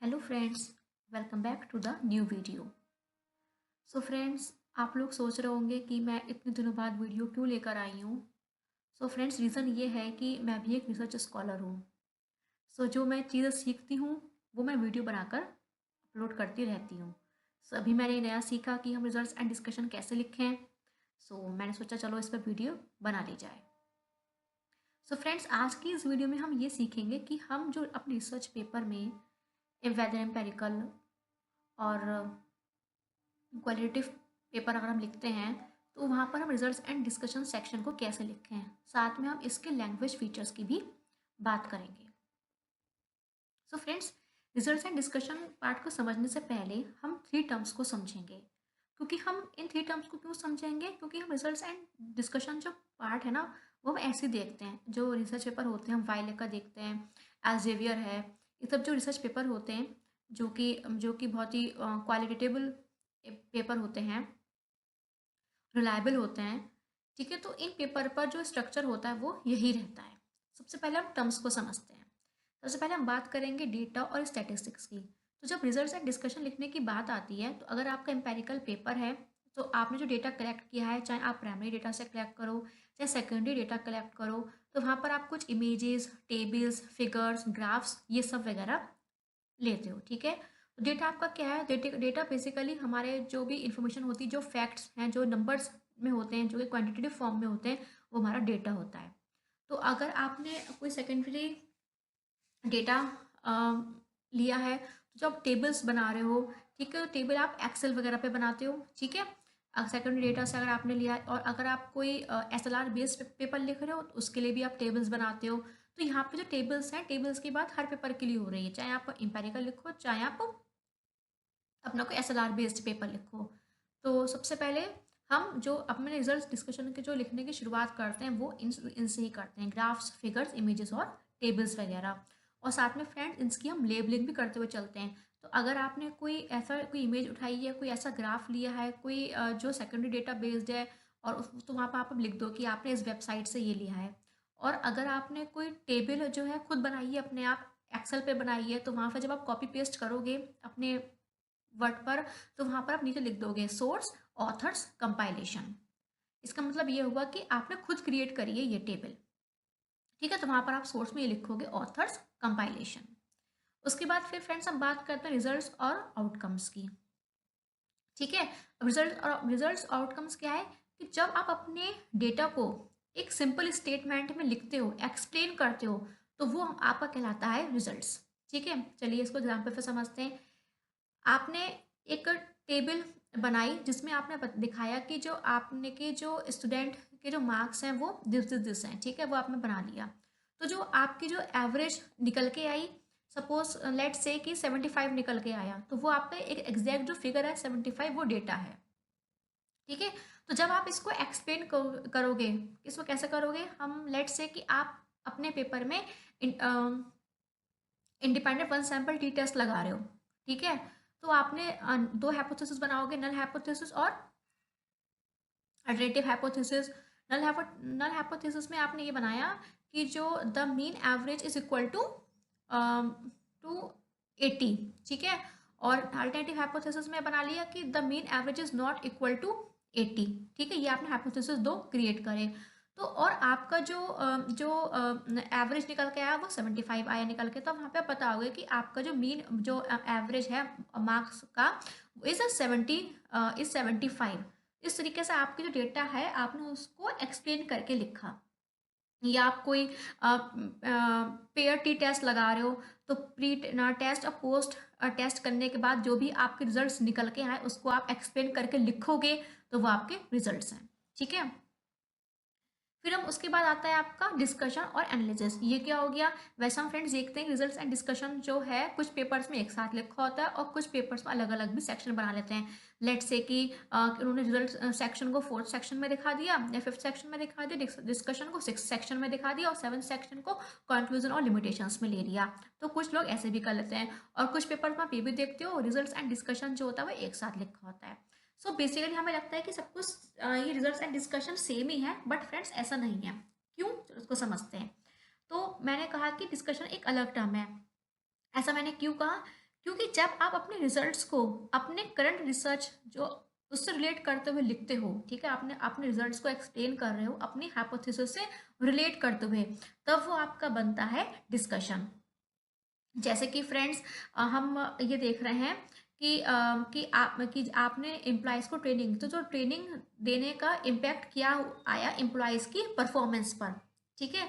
Hello friends, welcome back to the new video. So friends, आप लोग सोच रहे होंगे कि मैं इतने दिनों बाद वीडियो क्यों लेकर आई हूँ। सो फ्रेंड्स, रीज़न ये है कि मैं भी एक रिसर्च स्कॉलर हूँ। सो जो मैं चीज़ें सीखती हूँ वो मैं वीडियो बनाकर अपलोड करती रहती हूँ। सो अभी मैंने नया सीखा कि हम रिजल्ट्स एंड डिस्कशन कैसे लिखें। सो मैंने सोचा चलो इस पर वीडियो बना ली जाए। सो फ्रेंड्स, आज की इस वीडियो में हम ये सीखेंगे कि हम जो अपने रिसर्च पेपर में वेदर एम्पेरिकल और क्वालिटेटिव पेपर अगर हम लिखते हैं तो वहाँ पर हम रिजल्ट्स एंड डिस्कशन सेक्शन को कैसे लिखें हैं, साथ में हम इसके लैंग्वेज फीचर्स की भी बात करेंगे। So friends, results and discussion part को समझने से पहले हम थ्री टर्म्स को समझेंगे। क्योंकि हम इन थ्री टर्म्स को क्यों समझेंगे, क्योंकि हम रिजल्ट्स एंड डिस्कशन जो पार्ट है ना वो हम ऐसे ही देखते हैं। जो रिसर्च पेपर होते हैं हम वाइले का देखते हैं, एल्जेवियर है, ये सब जो रिसर्च पेपर होते हैं जो कि बहुत ही क्वालिटेटिव पेपर होते हैं, रिलायबल होते हैं। ठीक है, तो इन पेपर पर जो स्ट्रक्चर होता है वो यही रहता है। सबसे पहले हम टर्म्स को समझते हैं। सबसे पहले हम बात करेंगे डेटा और स्टैटिस्टिक्स की। तो जब रिजल्ट्स एंड डिस्कशन लिखने की बात आती है तो अगर आपका एम्पेरिकल पेपर है तो आपने जो डेटा कलेक्ट किया है, चाहे आप प्राइमरी डेटा से कलेक्ट करो चाहे सेकेंडरी डेटा कलेक्ट करो, तो वहाँ पर आप कुछ इमेजेस, टेबल्स, फिगर्स, ग्राफ्स ये सब वगैरह लेते हो। ठीक है, तो डेटा आपका क्या है? डेटा बेसिकली हमारे जो भी इंफॉर्मेशन होती है, जो फैक्ट्स हैं, जो नंबर्स में होते हैं, जो कि क्वांटिटेटिव फॉर्म में होते हैं, वो हमारा डेटा होता है। तो अगर आपने कोई सेकेंडरी डेटा लिया है तो जो आप टेबल्स बना रहे हो, ठीक है, तो टेबल आप एक्सेल वगैरह पे बनाते हो। ठीक है, सेकेंडरी डेटा से अगर आपने लिया है, और अगर आप कोई एसएलआर बेस्ड पेपर लिख रहे हो तो उसके लिए भी आप टेबल्स बनाते हो। तो यहाँ पे जो टेबल्स हैं, टेबल्स की बात हर पेपर के लिए हो रही है, चाहे आप इंपेरिकल लिखो चाहे आप अपना कोई एसएलआर बेस्ड पेपर लिखो। तो सबसे पहले हम जो अपने रिजल्ट डिस्कशन के जो लिखने की शुरुआत करते हैं वो इनसे ही करते हैं, ग्राफ्स, फिगर्स, इमेजेस और टेबल्स वगैरह। और साथ में फ्रेंड्स इनकी हम लेबलिंग भी करते हुए चलते हैं। तो अगर आपने कोई इमेज उठाई है, कोई ऐसा ग्राफ लिया है, कोई जो सेकेंडरी डेटा बेस्ड है, और तो वहाँ पर आप लिख दो कि आपने इस वेबसाइट से ये लिया है। और अगर आपने कोई टेबल जो है खुद बनाई है, अपने आप एक्सेल पे बनाई है, तो वहाँ पर जब आप कॉपी पेस्ट करोगे अपने वर्ड पर, तो वहाँ पर आप नीचे लिख दोगे सोर्स, ऑथर्स, कंपाइलेशन। इसका मतलब ये हुआ कि आपने खुद क्रिएट करी है ये टेबल। ठीक है, तो वहाँ पर आप सोर्स में ये लिखोगे ऑथर्स, कंपाइलेशन। उसके बाद फिर फ्रेंड्स हम बात करते हैं रिजल्ट्स और आउटकम्स की। ठीक है, रिजल्ट्स और आउटकम्स क्या है कि जब आप अपने डेटा को एक सिंपल स्टेटमेंट में लिखते हो, एक्सप्लेन करते हो, तो वो आपका कहलाता है रिजल्ट्स। ठीक है, चलिए इसको एग्जाम्पल पे समझते हैं। आपने एक टेबल बनाई जिसमें आपने दिखाया कि जो स्टूडेंट के जो मार्क्स हैं वो दिस हैं। ठीक है, वो आपने बना लिया। तो जो आपकी जो एवरेज निकल के आई, सपोज लेट से कि 75 निकल के आया, तो वो आपका एक एग्जैक्ट जो फिगर है 75 वो डेटा है। ठीक है, तो जब आप इसको एक्सप्लेन करोगे, इसको कैसे करोगे? हम लेट से कि आप अपने पेपर में independent one sample t test लगा रहे हो। ठीक है, तो आपने दो हाइपोथेसिस बनाओगे, नल हाइपोथेसिस और अल्टरनेटिव हाइपोथेसिस। नल हाइपोथेसिस में आपने ये बनाया कि जो the mean average is equal to to 80। ठीक है, और अल्टरनेटिव हाइपोथेसिस में बना लिया कि the mean average is not equal to 80। ठीक है, ये आपने हाइपोथेसिस दो क्रिएट करे। तो और आपका जो एवरेज निकल के आया वो 75 आया निकल के, तो वहाँ पे आप बताओगे कि आपका जो मीन जो एवरेज है मार्क्स का इज 75। इस तरीके से आपकी जो डेटा है आपने उसको एक्सप्लेन करके लिखा। या आप कोई पेयर टी टेस्ट लगा रहे हो, तो प्री टेस्ट और पोस्ट टेस्ट करने के बाद जो भी आपके रिजल्ट्स निकल के आए उसको आप एक्सप्लेन करके लिखोगे, तो वो आपके रिजल्ट्स हैं। ठीक है, फिर हम उसके बाद आता है आपका डिस्कशन और एनालिसिस। ये क्या हो गया? वैसे हम फ्रेंड्स देखते हैं रिजल्ट्स एंड डिस्कशन जो है कुछ पेपर्स में एक साथ लिखा होता है और कुछ पेपर्स में अलग अलग भी सेक्शन बना लेते हैं। लेट्स से कि उन्होंने रिजल्ट सेक्शन को फोर्थ सेक्शन में दिखा दिया या फिफ्थ सेक्शन में दिखा दिया, डिस्कशन को सिक्स सेक्शन में दिखा दिया और सेवन्थ सेक्शन को कंक्लूजन और लिमिटेशंस में ले लिया। तो कुछ लोग ऐसे भी कर लेते हैं, और कुछ पेपर में आप ये भी देखते हो रिजल्ट्स एंड डिस्कशन जो होता है वो एक साथ लिखा होता है। सो बेसिकली हमें लगता है कि सब कुछ ये रिजल्ट्स एंड डिस्कशन सेम ही है, बट फ्रेंड्स ऐसा नहीं है। क्यों? चलो उसको समझते हैं। तो मैंने कहा कि डिस्कशन एक अलग टर्म है। ऐसा मैंने क्यों कहा? क्योंकि जब आप अपने रिजल्ट्स को अपने करंट रिसर्च जो उससे रिलेट करते हुए लिखते हो, ठीक है, आपने अपने रिजल्ट्स को एक्सप्लेन कर रहे हो अपनी हाइपोथेसिस से रिलेट करते हुए, तब वो आपका बनता है डिस्कशन। जैसे कि फ्रेंड्स, हम ये देख रहे हैं कि कि आपने एम्प्लॉयज़ को ट्रेनिंग, तो जो ट्रेनिंग देने का इम्पैक्ट क्या आया एम्प्लॉयज़ की परफॉर्मेंस पर, ठीक है।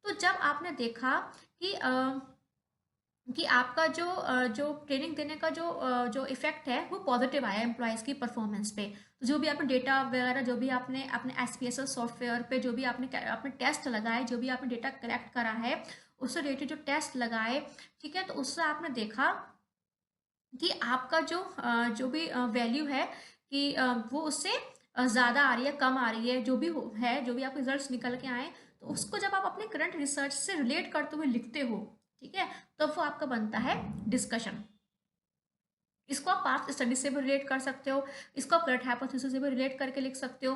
तो जब आपने देखा कि आपका जो ट्रेनिंग देने का जो इफेक्ट है वो पॉजिटिव आया एम्प्लॉयज़ की परफॉर्मेंस पे, तो जो भी आपने डेटा वगैरह, जो भी आपने अपने एसपीएसएल सॉफ्टवेयर पे जो भी आपने टेस्ट लगाए, जो भी आपने डेटा कलेक्ट करा है, उससे रिलेटेड जो टेस्ट लगाए, ठीक है, तो उससे आपने देखा कि आपका जो भी वैल्यू है कि वो उससे ज़्यादा आ रही है, कम आ रही है, जो भी है, जो भी आपके रिजल्ट्स निकल के आए, तो उसको जब आप अपने करंट रिसर्च से रिलेट करते हुए लिखते हो, ठीक है, तो वो आपका बनता है डिस्कशन। इसको आप पास्ट स्टडी से भी रिलेट कर सकते हो, इसको आप करंट हाइपोथेसिस से भी रिलेट करके लिख सकते हो।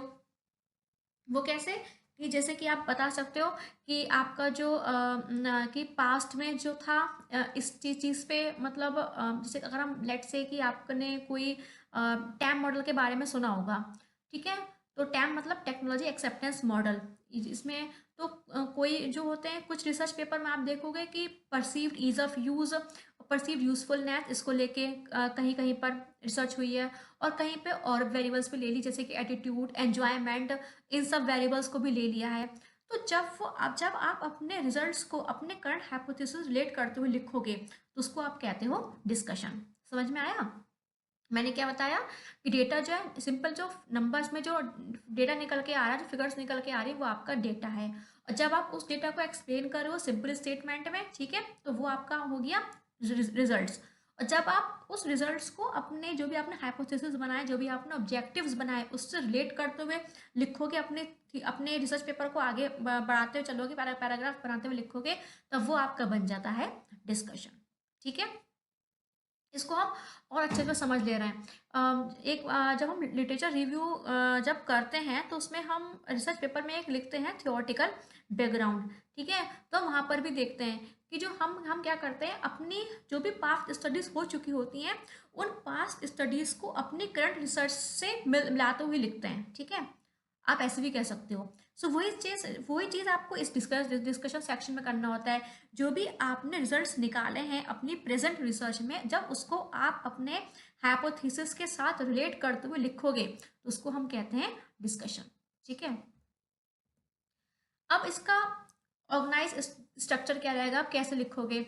वो कैसे? कि जैसे कि आप बता सकते हो कि आपका कि पास्ट में जो था, इस चीज़ पे मतलब, जैसे अगर हम लेट्स से कि आपने कोई टैम मॉडल के बारे में सुना होगा, ठीक है, तो टैम मतलब टेक्नोलॉजी एक्सेप्टेंस मॉडल। इसमें तो कोई जो होते हैं कुछ रिसर्च पेपर में आप देखोगे कि perceived ease of use, perceived usefulness, इसको लेके कहीं कहीं पर रिसर्च हुई है, और कहीं पे और वेरिएबल्स पे ले ली, जैसे कि एटीट्यूड, एन्जॉयमेंट, इन सब वेरिएबल्स को भी ले लिया है। तो जब आप अपने रिजल्ट्स को अपने करंट हाइपोथेसिस रिलेट करते हुए लिखोगे, तो उसको आप कहते हो डिस्कशन। समझ में आया? मैंने क्या बताया कि डेटा जो है सिंपल, जो नंबर्स में जो डेटा निकल के आ रहा है, जो फिगर्स निकल के आ रही है, वो आपका डेटा है, और जब आप उस डेटा को एक्सप्लेन कर रहे हो सिंपल स्टेटमेंट में, ठीक है, तो वो आपका हो गया रिजल्ट्स। और जब आप उस रिजल्ट्स को अपने जो भी आपने हाइपोथेसिस बनाए, जो भी आपने ऑब्जेक्टिव्स बनाए, उससे रिलेट करते हुए लिखोगे, अपने अपने रिसर्च पेपर को आगे बढ़ाते हुए चलोगे, पैराग्राफ बनाते हुए लिखोगे, तब वो आपका बन जाता है डिस्कशन। ठीक है, इसको हम और अच्छे से समझ ले रहे हैं। जब हम लिटरेचर रिव्यू जब करते हैं, तो उसमें हम रिसर्च पेपर में एक लिखते हैं थियोरेटिकल बैकग्राउंड, ठीक है, तो वहाँ पर भी देखते हैं कि जो हम क्या करते हैं, अपनी जो भी पास्ट स्टडीज हो चुकी होती हैं, उन पास्ट स्टडीज को अपनी करंट रिसर्च से मिलाते हुए लिखते हैं, ठीक है। आप ऐसे भी कह सकते हो। सो वही चीज़ आपको इस डिस्कशन सेक्शन में करना होता है। जो भी आपने रिजल्ट्स निकाले हैं अपनी प्रेजेंट रिसर्च में, जब उसको आप अपने हाइपोथेसिस के साथ रिलेट करते हुए लिखोगे, तो उसको हम कहते हैं डिस्कशन। ठीक है, अब इसका ऑर्गेनाइज स्ट्रक्चर क्या रहेगा, आप कैसे लिखोगे?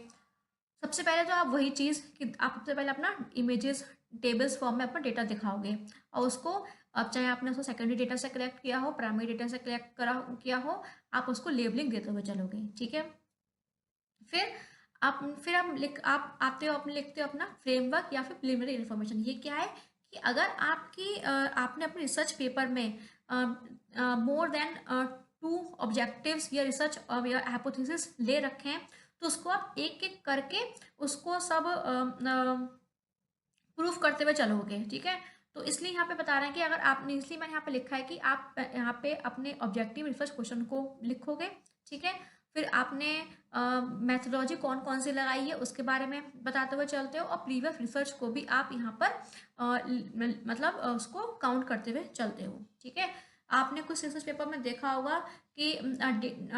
सबसे पहले तो आप वही चीज़ कि आप सबसे पहले अपना इमेजेस टेबल्स फॉर्म में अपना डेटा दिखाओगे, और उसको, अब चाहे आपने उसको सेकेंडरी डेटा से कलेक्ट किया हो, प्राइमरी डेटा से कलेक्ट करा किया हो, आप उसको लेबलिंग देते हुए चलोगे। ठीक है, फिर आप आते हो, अपने लिखते हो अपना फ्रेमवर्क या फिर प्रिलिमिनरी इन्फॉर्मेशन। ये क्या है कि अगर आपने अपने रिसर्च पेपर में मोर देन टू ऑब्जेक्टिव्स या रिसर्च या हाइपोथेसिस ले रखे हैं, तो उसको आप एक एक करके उसको सब प्रूफ करते हुए चलोगे। ठीक है, तो इसलिए यहाँ पे बता रहे हैं कि अगर आपने, इसलिए मैंने यहाँ पे लिखा है कि आप यहाँ पे अपने ऑब्जेक्टिव रिसर्च क्वेश्चन को लिखोगे। ठीक है, फिर आपने मेथोडोलॉजी कौन कौन सी लगाई है उसके बारे में बताते हुए चलते हो, और प्रीवियस रिसर्च को भी आप यहाँ पर मतलब उसको काउंट करते हुए चलते हो। ठीक है, आपने कुछ रिसर्च पेपर में देखा होगा कि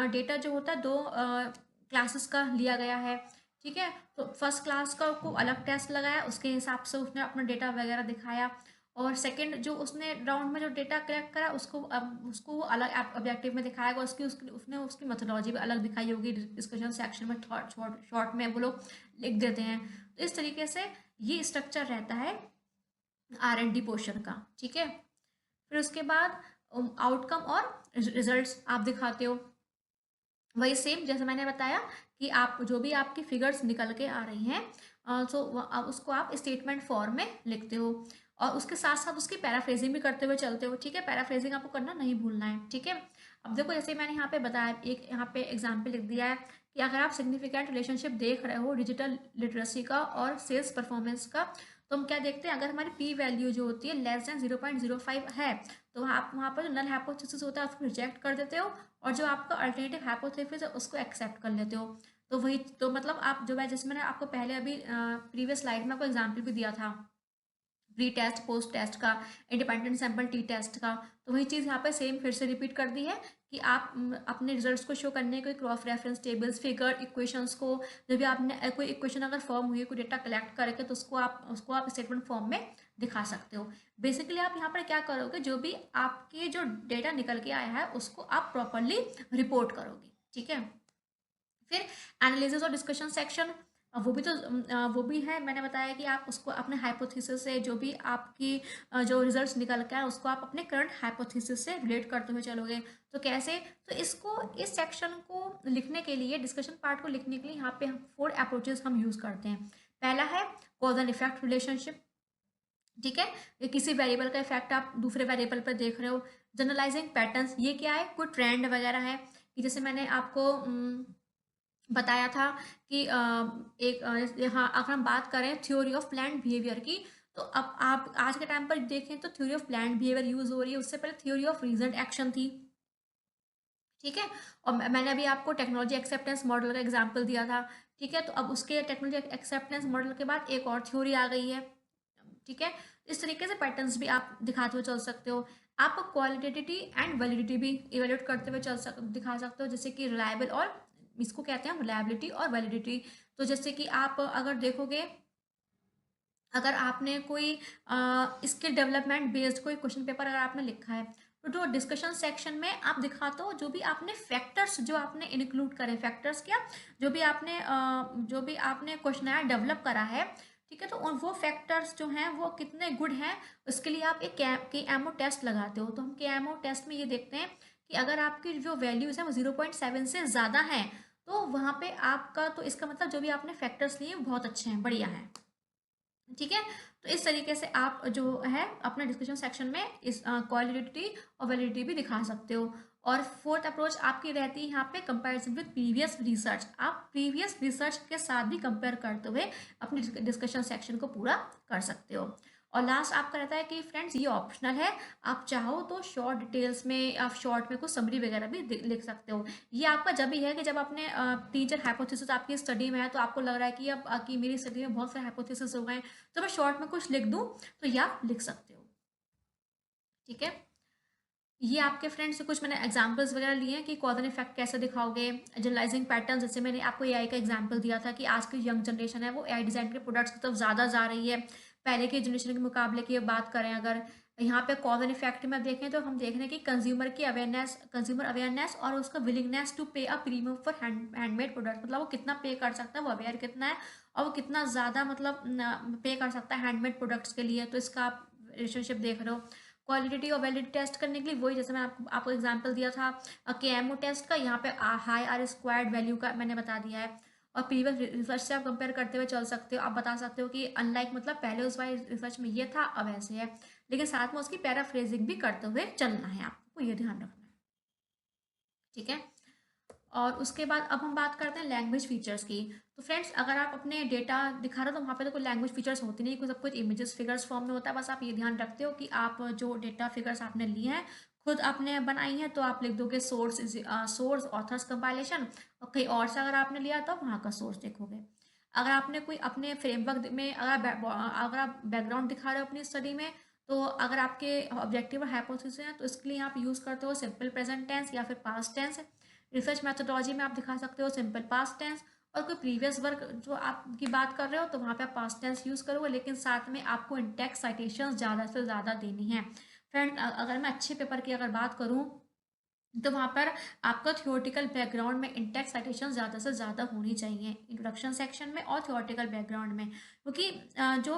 डेटा जो होता है दो क्लासेस का लिया गया है। ठीक है, तो फर्स्ट क्लास का को अलग टेस्ट लगाया, उसके हिसाब से उसने अपना डेटा वगैरह दिखाया, और सेकंड जो उसने राउंड में जो डेटा कलेक्ट करा, उसको वो अलग ऑब्जेक्टिव में दिखाएगा, उसने उसकी मेथोडोलॉजी भी अलग दिखाई होगी, डिस्कशन सेक्शन में शॉर्ट में वो लोग लिख देते हैं। तो इस तरीके से ये स्ट्रक्चर रहता है R&D पोर्शन का। ठीक है, फिर उसके बाद आउटकम और रिजल्ट्स आप दिखाते हो, वही सेम जैसे मैंने बताया कि आप जो भी आपकी फिगर्स निकल के आ रही हैं, सो उसको आप स्टेटमेंट फॉर्म में लिखते हो, और उसके साथ साथ उसकी पैराफ्रेजिंग भी करते हुए चलते हो। ठीक है, पैराफ्रेजिंग आपको करना नहीं भूलना है। ठीक है, अब देखो जैसे मैंने यहाँ पे बताया, एक यहाँ पे एग्जाम्पल लिख दिया है कि अगर आप सिग्निफिकेंट रिलेशनशिप देख रहे हो डिजिटल लिटरेसी का और सेल्स परफॉर्मेंस का, तो हम क्या देखते हैं, अगर हमारी पी वैल्यू जो होती है लेस देन 0.05 है, तो आप वहाँ पर जो नल हाइपोथेसिस होता है उसको रिजेक्ट कर देते हो, और जो आपका अल्टरनेटिव हाइपोथेसिस है उसको एक्सेप्ट कर लेते हो। तो वही तो मतलब आप जो है, जैसे मैंने आपको पहले अभी प्रीवियस स्लाइड में आपको एग्जाम्पल भी दिया था प्री टेस्ट पोस्ट टेस्ट का, इंडिपेंडेंट सैंपल टी टेस्ट का, तो वही चीज़ यहाँ पे सेम फिर से रिपीट कर दी है कि आप अपने रिजल्ट्स को शो करने के cross reference tables, figure, equations को, जब भी आपने कोई इक्वेशन अगर फॉर्म हुई है, कोई डेटा कलेक्ट करके, तो उसको आप स्टेटमेंट फॉर्म में दिखा सकते हो। बेसिकली आप यहाँ पर क्या करोगे, जो भी आपके जो डेटा निकल के आया है उसको आप प्रॉपरली रिपोर्ट करोगे। ठीक है, फिर एनालिसिस और डिस्कशन सेक्शन, वो भी है। मैंने बताया कि आप उसको अपने हाइपोथेसिस से, जो भी आपकी जो रिजल्ट्स निकल के आए उसको आप अपने करंट हाइपोथेसिस से रिलेट करते हुए चलोगे। तो कैसे, तो इस सेक्शन को लिखने के लिए, डिस्कशन पार्ट को लिखने के लिए यहाँ पे 4 अप्रोचेस हम यूज़ करते हैं। पहला है कॉज एंड इफेक्ट रिलेशनशिप। ठीक है, ये किसी वेरिएबल का इफेक्ट आप दूसरे वेरिएबल पर देख रहे हो। जनरलाइजिंग पैटर्न्स, ये क्या है, कोई ट्रेंड वगैरह है कि जैसे मैंने आपको बताया था कि यहाँ अगर हम बात करें थ्योरी ऑफ प्लान्ड बिहेवियर की, तो अब आप आज के टाइम पर देखें तो theory of planned behaviour use हो रही है, उससे पहले थ्योरी ऑफ रीजन एक्शन थी। ठीक है, और मैंने अभी आपको टेक्नोलॉजी एक्सेप्टेंस मॉडल का एग्जांपल दिया था। ठीक है, तो अब उसके टेक्नोलॉजी एक्सेप्टेंस मॉडल के बाद एक और थ्योरी आ गई है। ठीक है, इस तरीके से पैटर्न्स भी आप दिखाते हुए चल सकते हो। आप क्वालिटेटिविटी एंड वैलिडिटी भी इवेल्यूएट करते हुए दिखा सकते हो, जैसे कि रिलायबल, और इसको कहते हैं रिलायबिलिटी और वैलिडिटी। तो जैसे कि आप अगर देखोगे, अगर आपने कोई स्किल डेवलपमेंट बेस्ड कोई क्वेश्चन पेपर अगर आपने लिखा है, तो जो डिस्कशन सेक्शन में आप दिखाते हो जो भी आपने फैक्टर्स जो आपने इंक्लूड करे, फैक्टर्स क्या, जो भी आपने क्वेश्चन डेवलप करा है। ठीक है, तो वो फैक्टर्स जो हैं वो कितने गुड हैं, उसके लिए आप एक के एमओ टेस्ट लगाते हो। तो हम के एमओ टेस्ट में ये देखते हैं कि अगर आपकी जो वैल्यूज है वो 0.7 से ज़्यादा है, तो वहाँ पे आपका, तो इसका मतलब जो भी आपने फैक्टर्स लिए बहुत अच्छे हैं, बढ़िया हैं। ठीक है, तो इस तरीके से आप जो है अपने डिस्कशन सेक्शन में इस क्वालिटी और वैलिडिटी भी दिखा सकते हो। और फोर्थ अप्रोच आपकी रहती है यहाँ पे कंपैरिजन विद प्रीवियस रिसर्च। आप प्रीवियस रिसर्च के साथ भी कंपेयर करते हुए अपने डिस्कशन सेक्शन को पूरा कर सकते हो। और लास्ट आपका रहता है कि फ्रेंड्स ये ऑप्शनल है, आप चाहो तो शॉर्ट डिटेल्स में, आप शॉर्ट में कुछ समरी वगैरह भी लिख सकते हो। ये आपका जब भी है कि जब आपने 3-4 हाइपोथेसिस आपकी स्टडी में है, तो आपको लग रहा है कि अब कि मेरी स्टडी में बहुत सारे हाइपोथेसिस हो गए, तो मैं शॉर्ट में कुछ लिख दूं, तो ये आप लिख सकते हो। ठीक है, ये आपके फ्रेंड से कुछ मैंने एग्जांपल्स वगैरह लिए हैं कि कॉज एंड इफेक्ट कैसे दिखाओगे। जनरलाइजिंग पैटर्न, जैसे मैंने आपको एआई का एग्जांपल दिया था कि आज की यंग जनरेशन है वो एआई डिजाइन के प्रोडक्ट्स की तरफ ज़्यादा जा रही है पहले की जनरेशन के मुकाबले की बात करें अगर। यहाँ पे कॉज एंड इफेक्ट में देखें तो हम देख रहे हैं कि कंज्यूमर अवेयरनेस और उसका विलिंगनेस टू पे a premium for handmade product, मतलब वो कितना पे कर सकता है, वो अवेयर कितना है, और वो कितना ज़्यादा मतलब पे कर सकता है हैंडमेड प्रोडक्ट्स के लिए। तो इसका आप रिलेशनशिप देख रहे हो। क्वालिटी और वैलिडिटी टेस्ट करने के लिए वही, जैसे मैं आपको एग्जांपल दिया था केएमओ टेस्ट का, यहाँ पे हाई आर स्क्वायर्ड वैल्यू का मैंने बता दिया है। और प्रीवियस रिसर्च से आप कंपेयर करते हुए चल सकते हो, आप बता सकते हो कि अनलाइक मतलब पहले उस वाली रिसर्च में ये था अब ऐसे है, लेकिन साथ में उसकी पैराफ्रेजिंग भी करते हुए चलना है, आपको ये ध्यान रखना है। ठीक है, और उसके बाद अब हम बात करते हैं लैंग्वेज फीचर्स की। तो फ्रेंड्स अगर आप अपने डेटा दिखा रहे हो तो वहाँ पे तो कोई लैंग्वेज फीचर्स होती नहीं, कुछ सब कुछ इमेजेस फिगर्स फॉर्म में होता है। बस आप ये ध्यान रखते हो कि आप जो डेटा फिगर्स आपने लिए हैं खुद आपने बनाई हैं, तो आप लिख दोगे सोर्स ऑथर्स कंपाइलेशन, और कहीं और से अगर आपने लिया तो वहाँ का सोर्स देखोगे। अगर आपने कोई अपने फ्रेमवर्क में अगर आप बैकग्राउंड दिखा रहे हो अपनी स्टडी में, तो अगर आपके ऑब्जेक्टिव और हाइपोथेसिस हैं तो इसके लिए आप यूज़ करते हो सिंपल प्रेजेंट टेंस या फिर पास्ट टेंस। रिसर्च मेथोडोलॉजी में आप दिखा सकते हो सिंपल पास्ट टेंस, और कोई प्रीवियस वर्क जो आपकी बात कर रहे हो तो वहाँ पे आप पास्ट टेंस यूज़ करोगे, लेकिन साथ में आपको इंटेक्स साइटेशंस ज़्यादा से ज़्यादा देनी है। फ्रेंड अगर मैं अच्छे पेपर की अगर बात करूँ तो वहाँ पर आपका थियोरेटिकल बैकग्राउंड में इंटेक्स साइटेशन ज़्यादा से ज़्यादा होनी चाहिए, इंट्रोडक्शन सेक्शन में और थियोरेटिकल बैकग्राउंड में, क्योंकि जो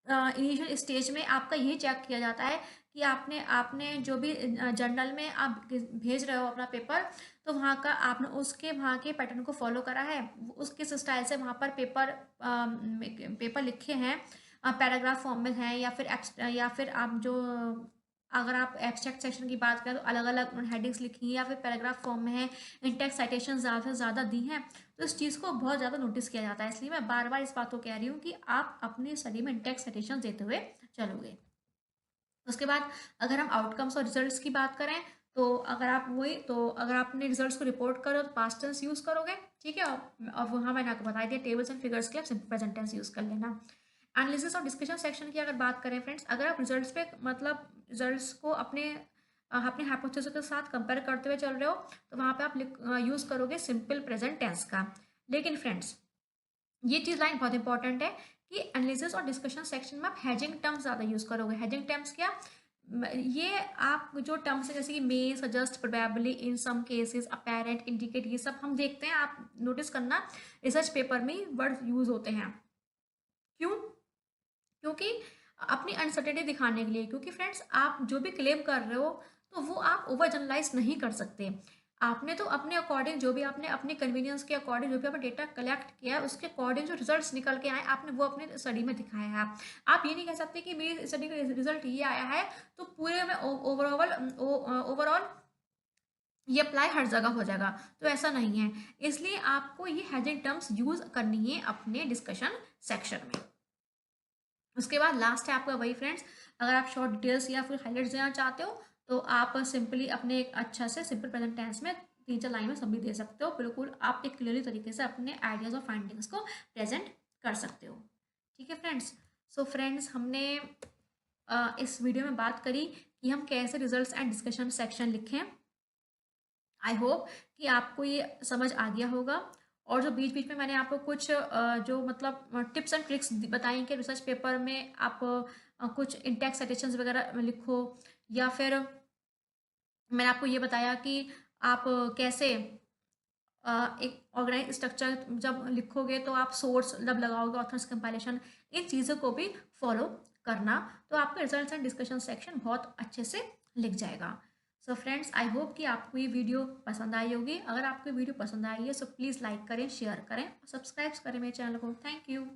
इनिशियल स्टेज में आपका ये चेक किया जाता है कि आपने आपने जो भी जर्नल में आप भेज रहे हो अपना पेपर, तो वहाँ का आपने उसके वहाँ के पैटर्न को फॉलो करा है, उस किस स्टाइल से वहाँ पर पेपर लिखे हैं, पैराग्राफ फॉर्म में हैं या फिर आप जो अगर आप एब्स्ट्रैक्ट सेक्शन की बात करें तो अलग अलग हेडिंग्स लिखी हैं या फिर पैराग्राफ फॉर्म में है, इंटेक्स साइटेशन ज़्यादा से ज़्यादा दी हैं, तो इस चीज़ को बहुत ज़्यादा नोटिस किया जाता है। इसलिए मैं बार बार इस बात को कह रही हूँ कि आप अपनी स्टडी में इंटेक्स साइटेशन देते हुए चलोगे। उसके बाद अगर हम आउटकम्स और रिजल्ट्स की बात करें तो अगर आपने रिजल्ट्स को रिपोर्ट करो तो पास्ट टेंस यूज़ करोगे, ठीक है। और वहाँ मैंने आपको बता दिया टेबल्स एंड फिगर्स के लिए आप सिंपल प्रेजेंट टेंस यूज़ कर लेना। एनालिसिस और डिस्कशन सेक्शन की अगर बात करें फ्रेंड्स, अगर आप रिजल्ट्स पे मतलब रिजल्ट्स को अपने हाइपोथेसिस के साथ कंपेयर करते हुए चल रहे हो, तो वहाँ पे आप यूज़ करोगे सिंपल प्रेजेंट टेंस का। लेकिन फ्रेंड्स, ये चीज़ लाइन बहुत इंपॉर्टेंट है कि एनालिसिस और डिस्कशन सेक्शन में आप हैजिंग टर्म्स ज़्यादा यूज़ करोगे। हैजिंग टर्म्स क्या? ये आप जो टर्म्स है जैसे कि मे, सजेस्ट, प्रोबेबली, इन सम केसेस, अपेरेंट, इंडिकेट, ये सब हम देखते हैं, आप नोटिस करना रिसर्च पेपर में वर्ड यूज़ होते हैं। क्यों? क्योंकि अपनी अनसर्टेनिटी दिखाने के लिए, क्योंकि फ्रेंड्स आप जो भी क्लेम कर रहे हो तो वो आप ओवर जनरलाइज नहीं कर सकते। आपने तो अपने अकॉर्डिंग जो भी आपने अपने कन्वीनियंस के अकॉर्डिंग जो भी आपने डेटा कलेक्ट किया है उसके अकॉर्डिंग जो रिजल्ट्स निकल के आए आपने वो अपने स्टडी में दिखाया है। आप ये नहीं कह सकते कि मेरी स्टडी का रिजल्ट ये आया है तो पूरे में ओवरऑल ये अप्लाई हर जगह हो जाएगा, तो ऐसा नहीं है। इसलिए आपको ये हैजिंग टर्म्स यूज करनी है अपने डिस्कशन सेक्शन में। उसके बाद लास्ट है आपका वही फ्रेंड्स, अगर आप शॉर्ट डिटेल्स या फिर हाईलाइट्स देना चाहते हो तो आप सिंपली अपने एक अच्छा से सिंपल प्रेजेंट टेंस में 3-4 लाइन में सब भी दे सकते हो। बिल्कुल आप एक क्लियरली तरीके से अपने आइडियाज और फाइंडिंग्स को प्रेजेंट कर सकते हो। ठीक है फ्रेंड्स। सो फ्रेंड्स, हमने इस वीडियो में बात करी कि हम कैसे रिजल्ट्स एंड डिस्कशन सेक्शन लिखें। आई होप कि आपको ये समझ आ गया होगा। और जो बीच बीच में मैंने आपको कुछ जो मतलब टिप्स एंड ट्रिक्स बताई कि रिसर्च पेपर में आप कुछ इंटेक्स साइटेशंस वगैरह लिखो, या फिर मैंने आपको ये बताया कि आप कैसे एक ऑर्गेनाइज स्ट्रक्चर जब लिखोगे तो आप सोर्स जब लगाओगे, ऑथर्स कंपाइलेशन, इन चीज़ों को भी फॉलो करना, तो आपका रिजल्ट्स एंड डिस्कशन सेक्शन बहुत अच्छे से लिख जाएगा। सो फ्रेंड्स, आई होप कि आपको ये वीडियो पसंद आई होगी। अगर आपको वीडियो पसंद आई है सो प्लीज़ लाइक करें, शेयर करें और सब्सक्राइब करें मेरे चैनल को। Thank you.